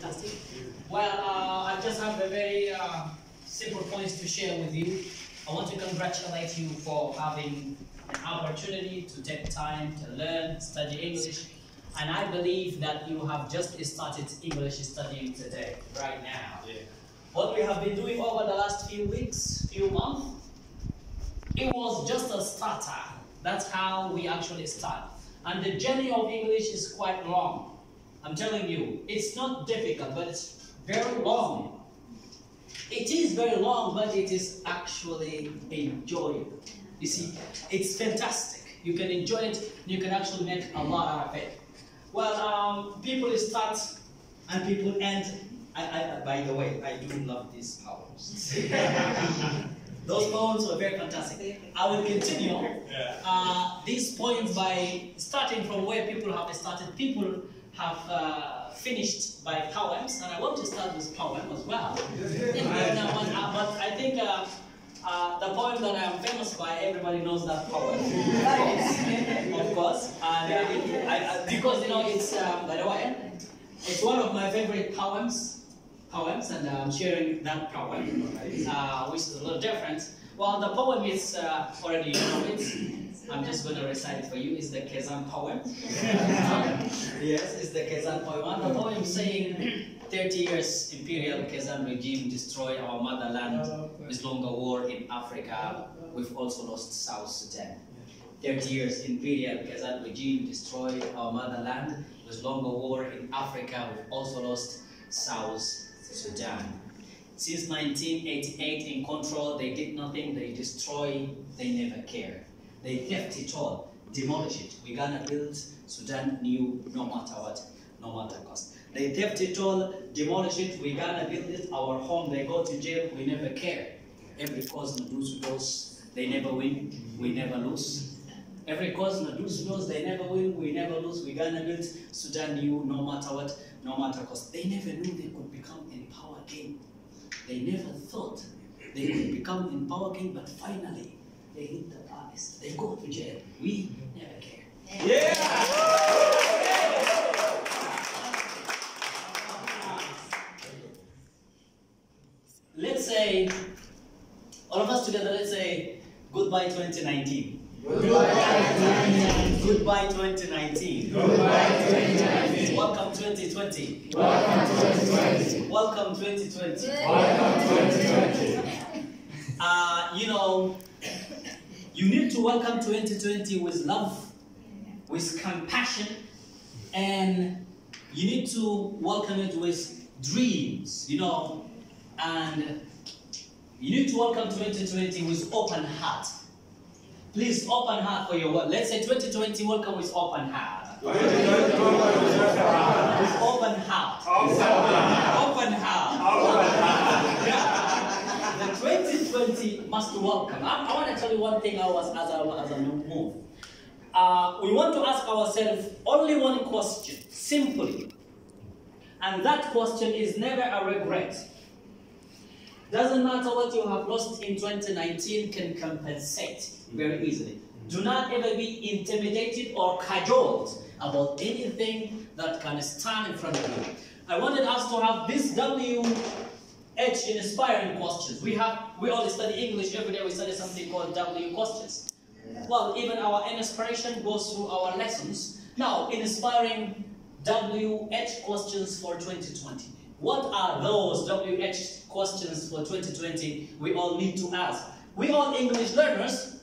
fantastic. Well, I just have a very simple points to share with you. I want to congratulate you for having an opportunity to take time to learn, study English. And I believe that you have just started English studying today, right now. Yeah. What we have been doing over the last few weeks, few months, it was just a starter. That's how we actually start. And the journey of English is quite long. I'm telling you, it's not difficult, but it's very long. It is very long, but it is actually enjoyable. You see, it's fantastic. You can enjoy it, you can actually make a lot out of it. Well, people start and people end. By the way, I do love these poems. Those poems were very fantastic. I will continue these poems by starting from where people have started. People have finished by poems, and I want to start with poem as well. But I think the poem that I am famous by, everybody knows that poem. Of course. And because, you know, it's, by the way, it's one of my favorite poems, and I'm sharing that poem, which is a little different. Well, the poem is already, you know it. I'm just going to recite it for you. It's the Kezan poem. Yes, it's the Kezan poem. And the poem saying, 30 years imperial Kezan regime destroyed our motherland with longer war in Africa. We've also lost South Sudan. 30 years imperial Kezan regime destroyed our motherland with longer war in Africa. We've also lost South Sudan. Since 1988 in control, they did nothing. They destroy, they never care. They theft it all, demolish it. We're gonna build Sudan new, no matter what, no matter cost. They theft it all, demolish it. We're gonna build it, our home. They go to jail, we never care. Every cause Nadusu does, they never win, we never lose. Every cause Nadusu does, they never win, we never lose. We're gonna build Sudan new, no matter what, no matter cost. They never knew they could become in power again. They never thought they could become in power again, but finally, they hit the promise. They go to jail. We never care. Yeah! Let's say, all of us together, let's say, goodbye 2019. Goodbye 2019. Goodbye 2019. Welcome 2020. Welcome 2020. Welcome 2020. Welcome 2020. You know, you need to welcome 2020 with love, with compassion, and you need to welcome it with dreams, you know, and you need to welcome 2020 with open heart. Please, open heart for your word. Let's say 2020, welcome with open heart. With open heart. Open heart. Yeah. The 2020 must welcome. I want to tell you one thing as I move. We want to ask ourselves only one question, simply. And that question is never a regret. Doesn't matter what you have lost in 2019 can compensate very easily. Do not ever be intimidated or cajoled about anything that can stand in front of you. I wanted us to have this WH inspiring questions. We all study English every day. We study something called W questions. Well, even our inspiration goes through our lessons. Now, inspiring WH questions for 2020. What are those WH questions for 2020 we all need to ask? We all English learners,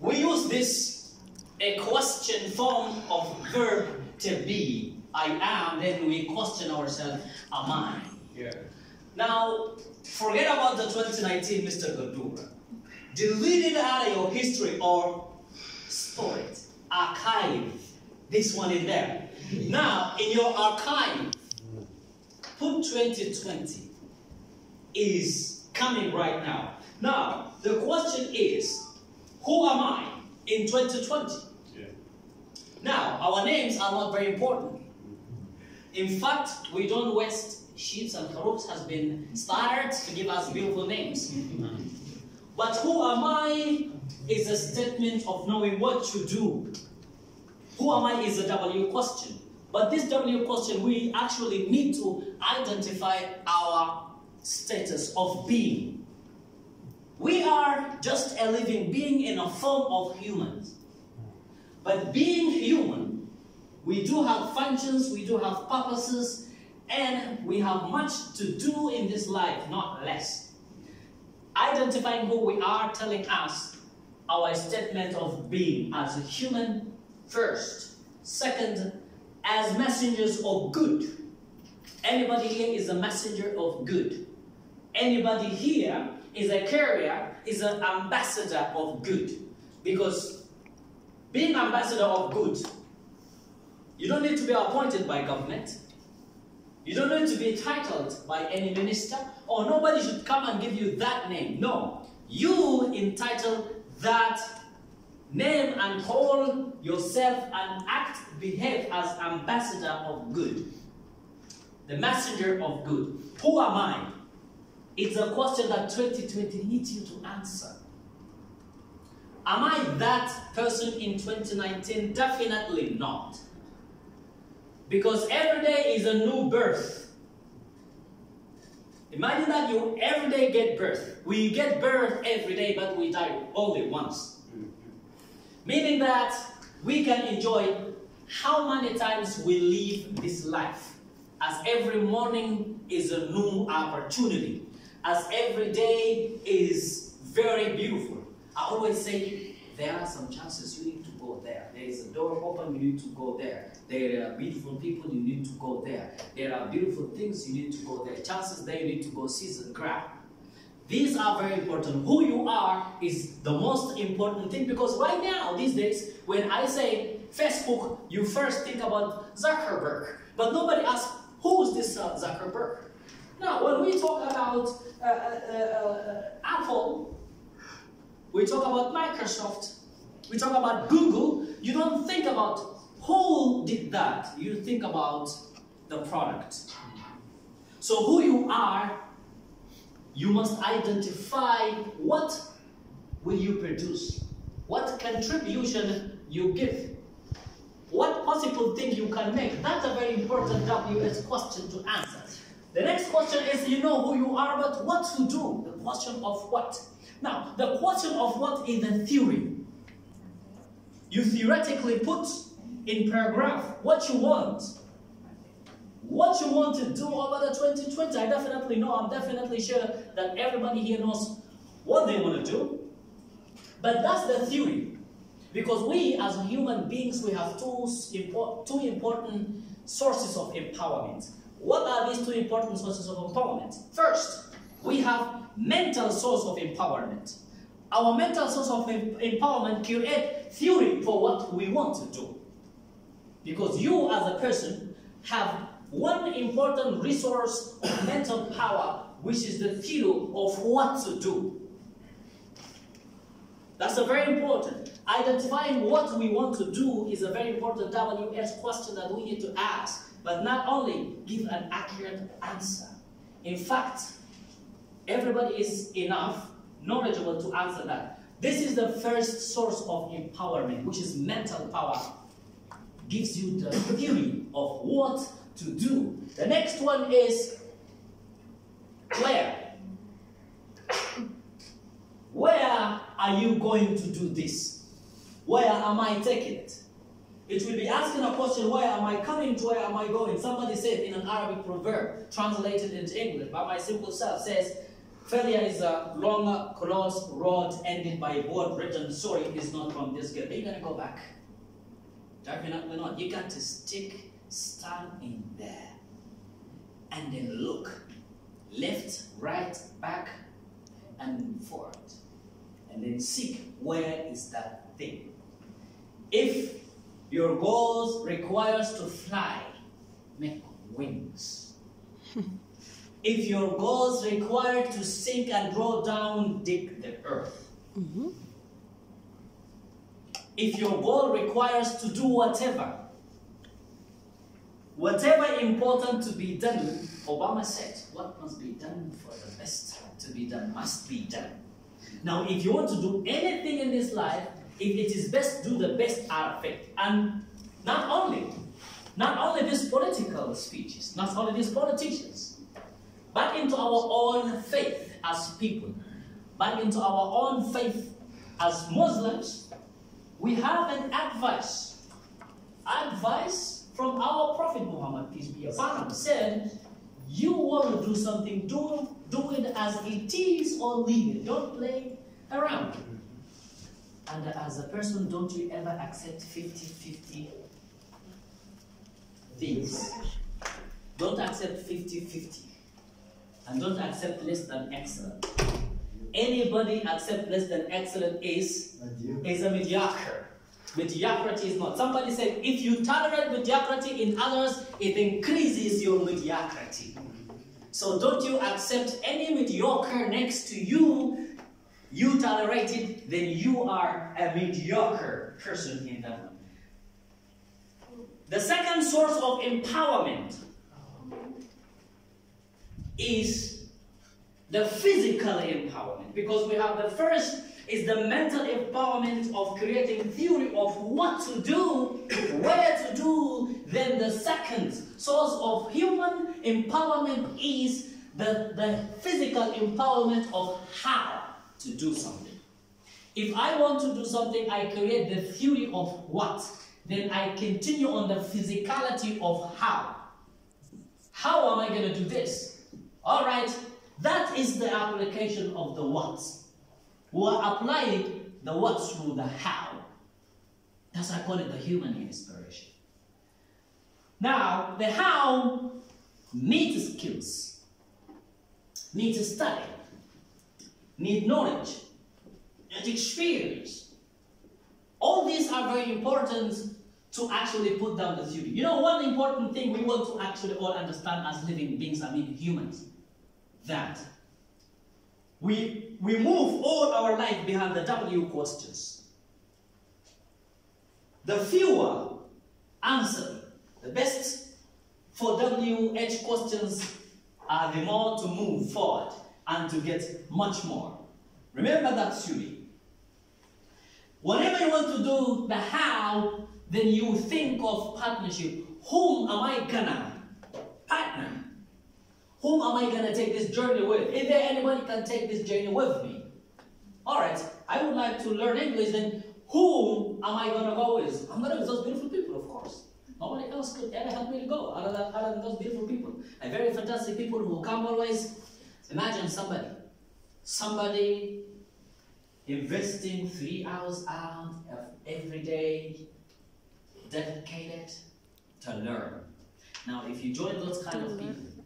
we use this, a question form of verb to be. I am, then we question ourselves, am I? Yeah. Now, forget about the 2019 Mr. Godura. Delete it out of your history or store it. Archive this one in there. Now, in your archive, put 2020 is coming right now. Now, the question is, who am I in 2020? Yeah. Now, our names are not very important. In fact, we don't waste. Sheeps and Kharoops has been started to give us beautiful names. But who am I is a statement of knowing what to do. Who am I is a W question. But this W question, we actually need to identify our status of being. We are just a living being in a form of humans. But being human, we do have functions, we do have purposes, and we have much to do in this life, not less. Identifying who we are, telling us our statement of being as a human first. Second, as messengers of good. Anybody here is a messenger of good. Anybody here is a carrier, is an ambassador of good. Because being ambassador of good, you don't need to be appointed by government. You don't need to be titled by any minister, or nobody should come and give you that name. No, you entitle that name and call yourself and act, behave as ambassador of good. The messenger of good. Who am I? It's a question that 2020 needs you to answer. Am I that person in 2019? Definitely not. Because every day is a new birth. Imagine that you every day get birth. We get birth every day, but we die only once. Meaning that we can enjoy how many times we live this life. As every morning is a new opportunity. As every day is very beautiful. I always say, there are some chances you need to go there. There is a door open, you need to go there. There are beautiful people, you need to go there. There are beautiful things, you need to go there. Chances there, you need to go seize and grab. These are very important. Who you are is the most important thing, because right now, these days, when I say Facebook, you first think about Zuckerberg. But nobody asks, who is this Zuckerberg? Now, when we talk about Apple, we talk about Microsoft, we talk about Google, you don't think about who did that. You think about the product. So who you are, you must identify what will you produce, what contribution you give, what possible thing you can make. That's a very important WS question to answer. The next question is, you know who you are, but what to do? The question of what? Now, the question of what is the theory. You theoretically put in paragraph what you want. What you want to do over the 2020. I definitely know, I'm definitely sure that everybody here knows what they want to do. But that's the theory. Because we as human beings, we have two important sources of empowerment. What are these two important sources of empowerment? First, we have mental source of empowerment. Our mental source of empowerment creates theory for what we want to do. Because you as a person have one important resource of mental power, which is the theory of what to do. That's a very important. Identifying what we want to do is a very important WS question that we need to ask. But not only give an accurate answer. In fact, everybody is enough knowledgeable to answer that. This is the first source of empowerment, which is mental power. Gives you the theory of what to do. The next one is where. Where are you going to do this? Where am I taking it? It will be asking a question, where am I coming to, where am I going? Somebody said in an Arabic proverb, translated into English, by my simple self, says, failure is a long, close road ended by a word written, sorry, it's not from this girl. Are you going to go back? Definitely not. You got to stand in there, and then look, left, right, back, and forward. And then seek, where is that thing? If your goals requires to fly, make wings. If your goals require to sink and draw down, dig the earth. If your goal requires to do whatever important to be done, Obama said, what must be done for the best to be done must be done. Now, if you want to do anything in this life, if it is best, do the best out of it. And not only, not only these political speeches, not only these politicians, back into our own faith as people, back into our own faith as Muslims, we have an advice from our Prophet Muhammad, peace be upon him, said, you want to do something, do it as it is or leave it. Don't play around. And as a person, don't you ever accept 50-50 things. Don't accept 50-50. And don't accept less than excellent. Anybody accept less than excellent is a mediocre. Mediocrity is not. Somebody said, if you tolerate mediocrity in others, it increases your mediocrity. So don't you accept any mediocre next to you, you tolerate it, then you are a mediocre person in that one. The second source of empowerment is the physical empowerment, because we have the first is the mental empowerment of creating theory of what to do, where to do. Then the second source of human empowerment is the physical empowerment of how to do something. If I want to do something, I create the theory of what. Then I continue on the physicality of how. How am I going to do this? All right, that is the application of the what. We are applying the what through the how. That's why I call it the human inspiration. Now, the how needs skills, needs study, needs knowledge, and experience. All these are very important to actually put down the theory. You know, one important thing we want to actually all understand as living beings, I mean humans, that we move all our life behind the W questions. The fewer answer, the best for WH questions are the more to move forward and to get much more. Remember that theory. Whenever you want to do the how, then you think of partnership. Whom am I gonna partner? Whom am I gonna take this journey with? Is there anybody can take this journey with me? All right, I would like to learn English, then whom am I gonna go with? I'm gonna with those beautiful people, of course. Nobody else could ever help me to go other than those beautiful people. And very fantastic people who come always. Imagine somebody investing 3 hours out of every day, dedicated to learn. Now, if you join those kind of people,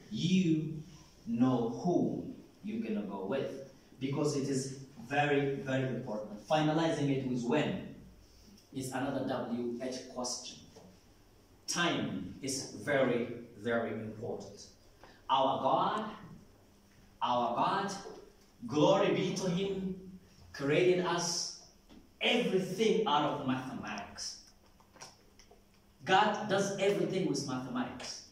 you know who you're gonna go with, because it is very, very important. Finalizing it with when is another WH question. Time is very, very important. Our God, glory be to Him, created us everything out of mathematics. God does everything with mathematics.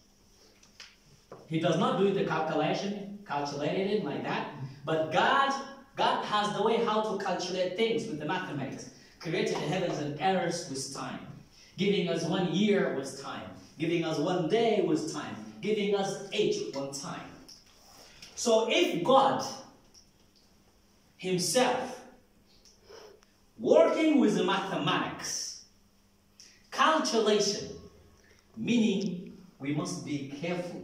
He does not do the calculating it like that, but God has the way how to calculate things with the mathematics. Created the heavens and earth with time, giving us 1 year with time, giving us 1 day with time, giving us age one time. So if God Himself working with the mathematics, calculation, meaning we must be careful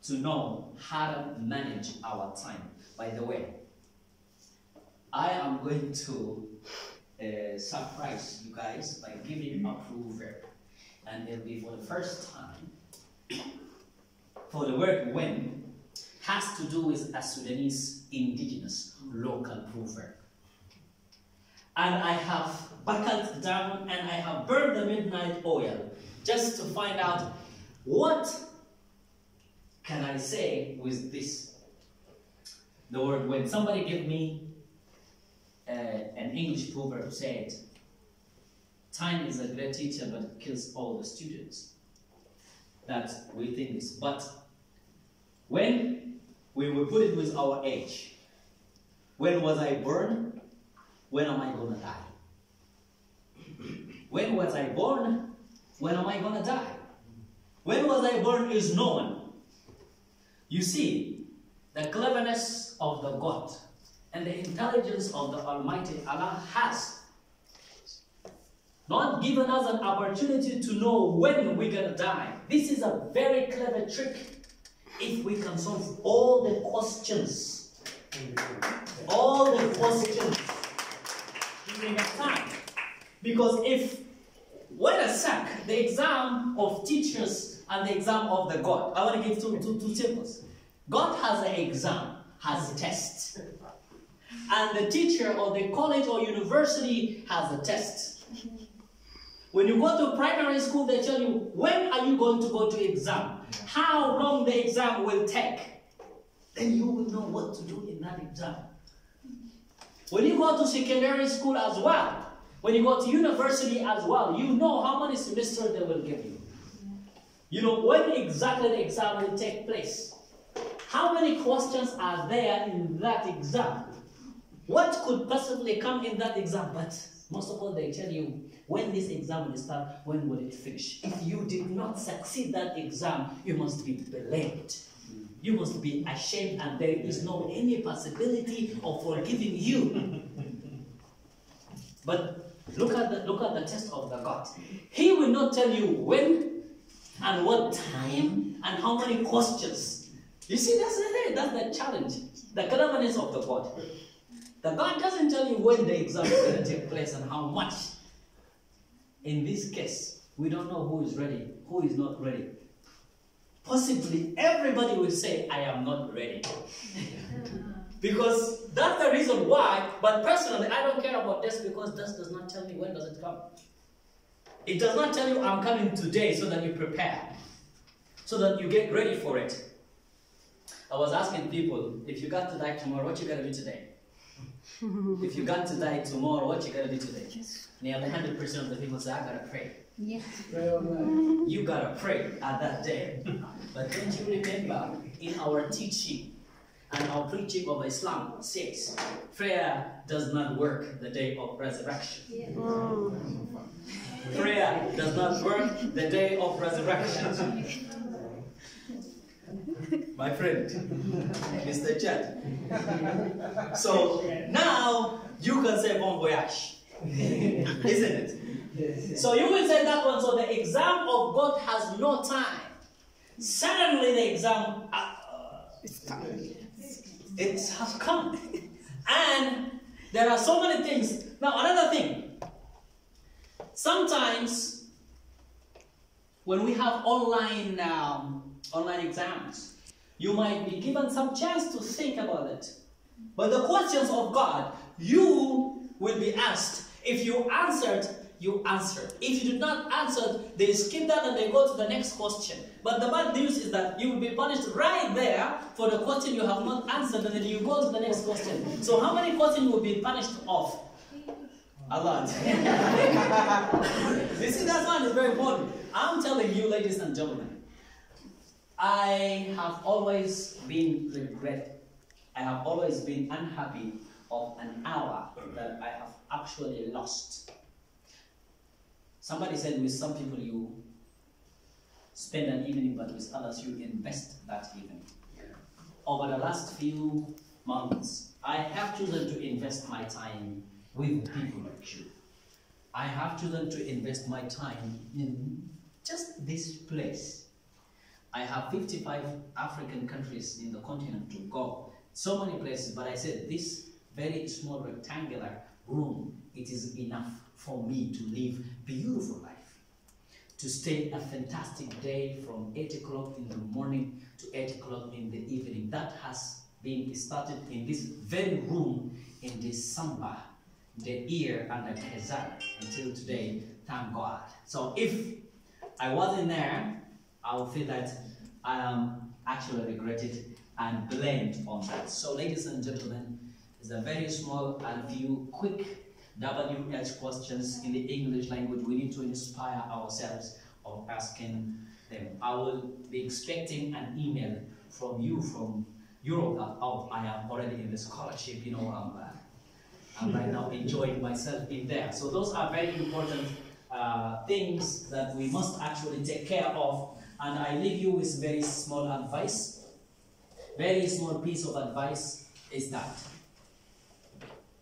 to know how to manage our time. By the way, I am going to surprise you guys by giving a proverb, and it'll be for the first time. For the word when has to do with a Sudanese indigenous local proverb. And I have buckled down and I have burned the midnight oil just to find out what can I say with this. The word when. Somebody give me an English proverb said, time is a great teacher but it kills all the students. That we think this. But when we will put it with our age, when was I born? When am I going to die? When was I born? When am I going to die? When was I born is known. You see, the cleverness of the God and the intelligence of the Almighty Allah has not given us an opportunity to know when we're going to die. This is a very clever trick if we can solve all the questions. All the questions during that time. Because if, wait a sec, the exam of teachers and the exam of the God. I want to give two tables. God has an exam, has a test. And the teacher or the college or university has a test. When you go to primary school, they tell you, when are you going to go to exam? How long the exam will take? Then you will know what to do in that exam. When you go to secondary school as well, when you go to university as well, you know how many semesters they will give you. You know when exactly the exam will take place. How many questions are there in that exam? What could possibly come in that exam? But most of all, they tell you when this exam will start, when will it finish. If you did not succeed that exam, you must be blamed. You must be ashamed, and there is no any possibility of forgiving you. But look at the test of the God. He will not tell you when and what time and how many questions. You see, that's the challenge, the cleverness of the God. The God doesn't tell you when the exam is going to take place and how much. In this case, we don't know who is ready, who is not ready. Possibly everybody will say, I am not ready. Because that's the reason why, but personally, I don't care about this because this does not tell me when does it come. It does not tell you I'm coming today so that you prepare, so that you get ready for it. I was asking people, if you got to die tomorrow, what you gonna do today? If you got to die tomorrow, what you gonna do today? Nearly 100% of the people say, I gotta pray. Yeah. You gotta pray at that day. But don't you remember, in our teaching and our preaching of Islam says, prayer does not work the day of resurrection. Yeah. Prayer does not work the day of resurrection. My friend, Mr. Chet. So now you can say bon voyage, isn't it? So you will say that one. So the exam of God has no time. Suddenly the exam, it has come. And there are so many things. Now another thing. Sometimes when we have online exams, you might be given some chance to think about it. But the questions of God, you will be asked. If you answered, you answered. If you did not answer, they skip that and they go to the next question. But the bad news is that you will be punished right there for the question you have not answered, and then you go to the next question. So how many questions will be punished off? A lot. You see, that one is very important. I'm telling you, ladies and gentlemen, I have always been I have always been unhappy of an hour that I have actually lost. Somebody said with some people you spend an evening, but with others you invest that evening. Over the last few months, I have chosen to invest my time with people like you. I have chosen to invest my time in just this place. I have 55 African countries in the continent to go. So many places, but I said this very small rectangular room, it is enough for me to live a beautiful life. To stay a fantastic day from 8 o'clock in the morning to 8 o'clock in the evening. That has been started in this very room in December, the year under Kazan, until today, thank God. So if I wasn't there, I would feel that I am actually regretted and blamed on that. So ladies and gentlemen, it's a very small and few quick WH questions in the English language. We need to inspire ourselves of asking them. I will be expecting an email from you from Europe. Oh, I am already in the scholarship, you know, I'm right now enjoying myself in there. So those are very important things that we must actually take care of And I leave you with very small advice. Very small piece of advice is that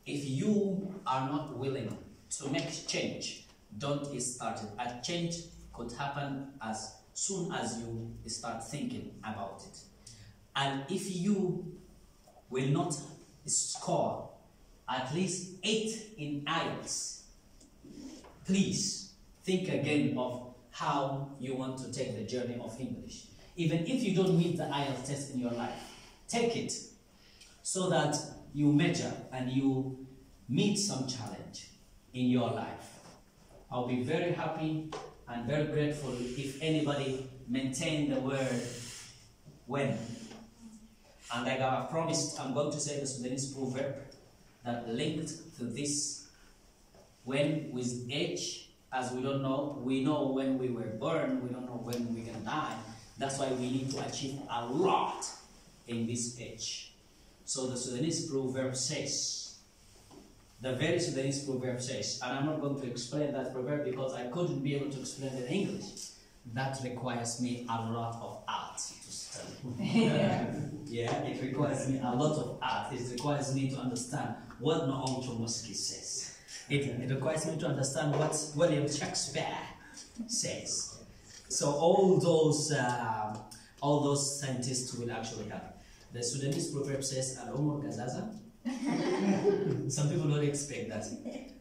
if you are not willing to make change, don't get started. A change could happen as soon as you start thinking about it. And if you will not score at least 8 in IELTS, please think again of how you want to take the journey of English. Even if you don't meet the IELTS test in your life, take it so that you measure and you meet some challenge in your life. I'll be very happy and very grateful if anybody maintain the word when. And like I promised, I'm going to say the Sudanese proverb that linked to this when with age, as we don't know. We know when we were born, we don't know when we're gonna die. That's why we need to achieve a lot in this age. So the Sudanese proverb says, the very Sudanese proverb says, and I'm not going to explain that proverb because I couldn't be able to explain it in English. That requires me a lot of art to study. Yeah, it requires me a lot of art. It requires me to understand what Noam Chomsky says. It requires me to understand what William Shakespeare says. So all those scientists will actually help. The Sudanese proverb says, Al-Umur Gazaza. Some people don't expect that.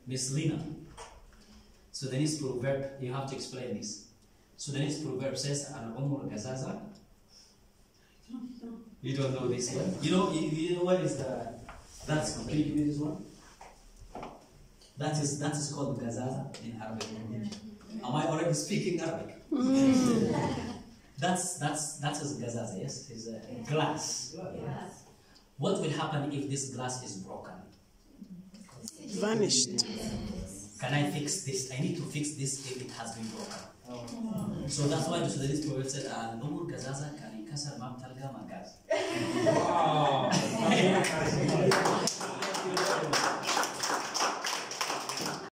Miss Lina, Sudanese proverb, you have to explain this. Sudanese proverb says, Al-Umur Gazaza. You don't know this one? You know what is the, that's complete with this one? That is called Gazaza in Arabic language. Am I already speaking Arabic? That is Gazaza, yes? It's a glass. Yes. What will happen if this glass is broken? Vanished. Can I fix this? I need to fix this if it has been broken. So that's why the Sudanese proverb said, "Al-umur gazaza kan inkasar mam talga magaz."